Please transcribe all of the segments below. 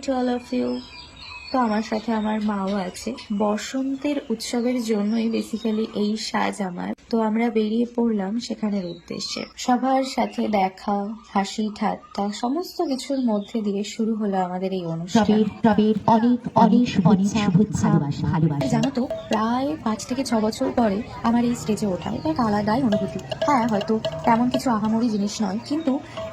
To all of you. তো আমার সাথে আমার মাও আছে। বসন্তের উৎসবের জন্যই বেসিক্যালি এই সাজ আমার। তো আমরা বেরিয়ে পড়লাম সেখানের উদ্দেশ্যে। সবার সাথে দেখা, হাসি ঠাট্টা সমস্ত কিছুর মধ্যে দিয়ে শুরু হলো আমাদের এই অনুষ্ঠান। অনেক অনেক শুভেচ্ছা, ভালোবাসা। জানো তো, প্রায় 5 থেকে 6 বছর পরে আমার এই স্টেজে ওঠা, এটা এক আলাদাই অনুভূতি। হ্যাঁ, হয়তো তেমন কিছু আহামরি জিনিস নয়, কিন্তু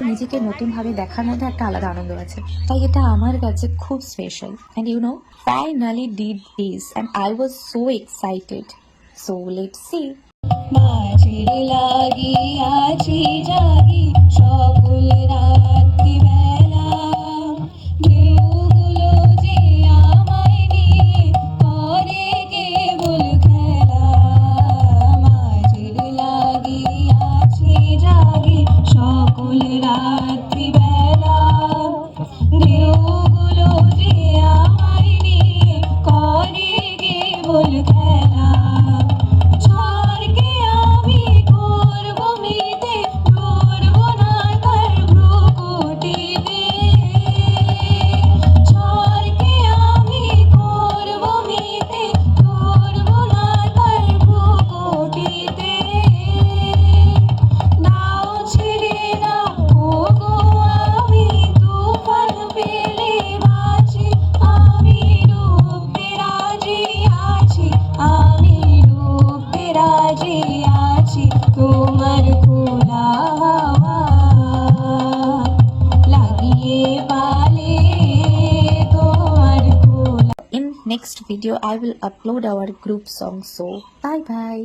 নিজেকে নতুন ভাবে দেখার মধ্যে একটা আলাদা আনন্দ আছে। তাই এটা আমার কাছে খুব special. And you know, finally did this and I was so excited. So let's see. মাঝে লাগিয়াছি জাগি সকল রাত্রি বেলা, ঢেউগুলো যে আমায় নিয়ে করে কেবল খেলা। মাঝে লাগিয়াছি জাগি সকল রাত্রি বেলা, ঢেউগুলো যে আমায় নিয়ে করে কেবল খেলা। ঝড়কে আমি করব মিতে, ধরব না তার ভ্রুকুটিতে। ঝড়কে আমি করব মিতে, ধরব না তার ভ্রুকুটিতে। নাও ছেড়ে দাও ওগো আমি তুফান পেলে বাঁচি, আমি ডুবতে রাজি আছি, আমি ডুবতে রাজি আছি। তোমার খোলা হাওয়া লাগিয়ে পালে, তোমার খোলা। In next video I will upload our group song, so bye bye.